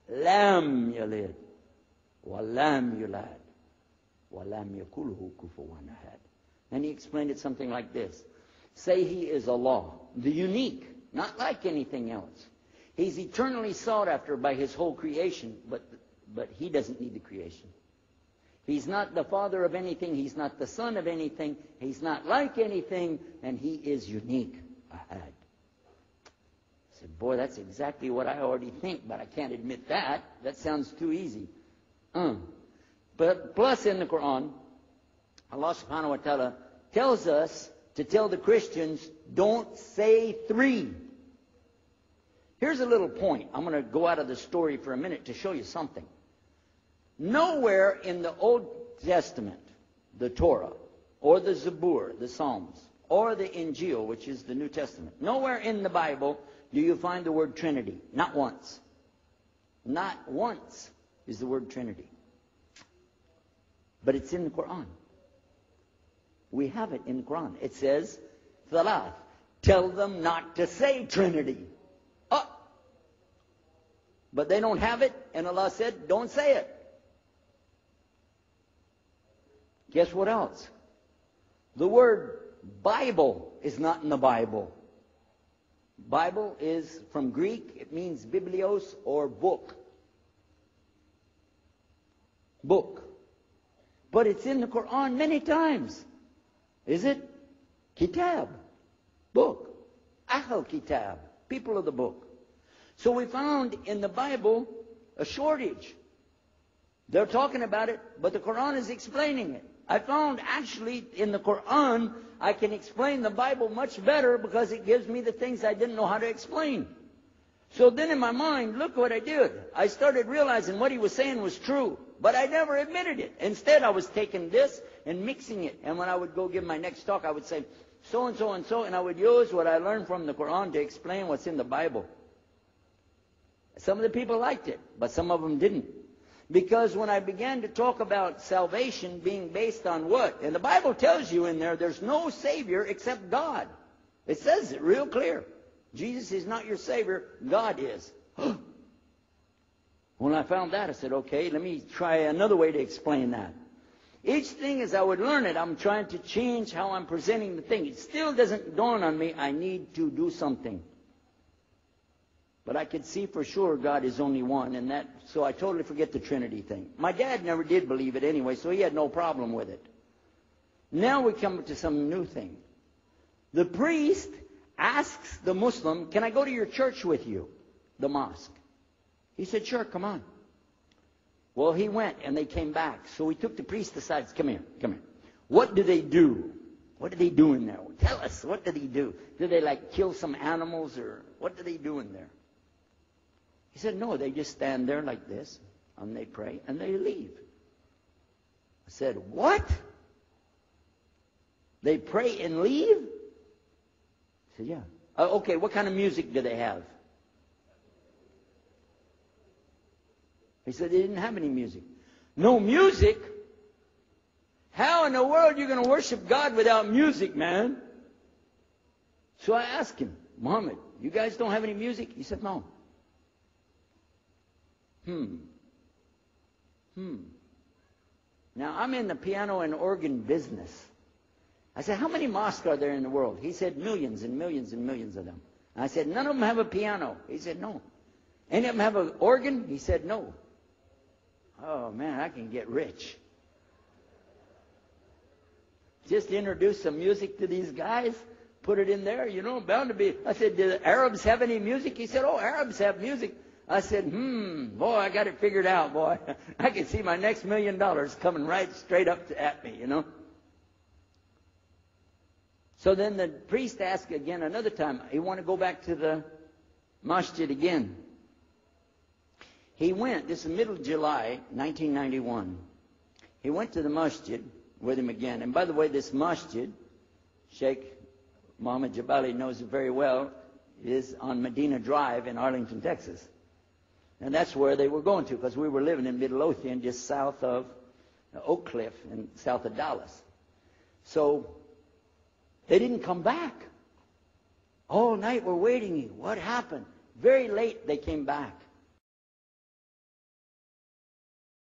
Lam yalid. Walam yulad. Walam yakulhu kufuwan ahad. And he explained it something like this. Say he is Allah, the unique, not like anything else. He's eternally sought after by his whole creation, but he doesn't need the creation. He's not the father of anything. He's not the son of anything. He's not like anything, and he is unique. Ahad. I said, boy, that's exactly what I already think, but I can't admit that. That sounds too easy. But plus in the Quran, Allah subhanahu wa ta'ala tells us to tell the Christians, don't say three. Here's a little point. I'm going to go out of the story for a minute to show you something. Nowhere in the Old Testament, the Torah, or the Zabur, the Psalms, or the Injil, which is the New Testament, nowhere in the Bible do you find the word Trinity. Not once. Not once is the word Trinity. But it's in the Quran. We have it in the Quran. It says, Thalath. Tell them not to say Trinity. Oh. But they don't have it, and Allah said, don't say it. Guess what else? The word Bible is not in the Bible. Bible is from Greek. It means biblios, or book. Book. But it's in the Quran many times. Is it? Kitab. Book. Ahl Kitab. People of the book. So we found in the Bible a shortage. They're talking about it, but the Quran is explaining it. I found actually in the Quran, I can explain the Bible much better because it gives me the things I didn't know how to explain. So then in my mind, look what I did. I started realizing what he was saying was true, but I never admitted it. Instead, I was taking this and mixing it. And when I would go give my next talk, I would say, so and so and so, and I would use what I learned from the Quran to explain what's in the Bible. Some of the people liked it, but some of them didn't. Because when I began to talk about salvation being based on what? And the Bible tells you in there, there's no Savior except God. It says it real clear. Jesus is not your Savior, God is. When I found that, I said, okay, let me try another way to explain that. Each thing as I would learn it, I'm trying to change how I'm presenting the thing. It still doesn't dawn on me, I need to do something. But I could see for sure God is only one, and that, so I totally forget the Trinity thing. My dad never did believe it anyway, so he had no problem with it. Now we come to some new thing. The priest asks the Muslim, can I go to your church with you? The mosque. He said, sure, come on. Well, he went, and they came back. So we took the priest aside. Come here, come here. What do they do? What do they do in there? Tell us, what do they do? Do they like kill some animals, or what do they do in there? He said, no, they just stand there like this, and they pray, and they leave. I said, what? They pray and leave? I said, yeah. Okay, what kind of music do they have? He said they didn't have any music. No music? How in the world are you going to worship God without music, man? So I asked him, Muhammad, you guys don't have any music? He said, no. Now, I'm in the piano and organ business. I said, how many mosques are there in the world? He said, millions and millions and millions of them. I said, none of them have a piano. He said, no. Any of them have an organ? He said, no. Oh, man, I can get rich. Just introduce some music to these guys, put it in there, bound to be. I said, do the Arabs have any music? He said, oh, Arabs have music. I said, boy, I got it figured out, boy. I can see my next $1 million coming right straight up at me, So then the priest asked again another time, he wanted to go back to the masjid again. He went, this is middle of July, 1991. He went to the masjid with him again. And by the way, this masjid, Sheikh Mohammed Jabali knows it very well, is on Medina Drive in Arlington, Texas. And that's where they were going to, because we were living in Midlothian, just south of Oak Cliff and south of Dallas. So they didn't come back. All night we're waiting. What happened? Very late they came back.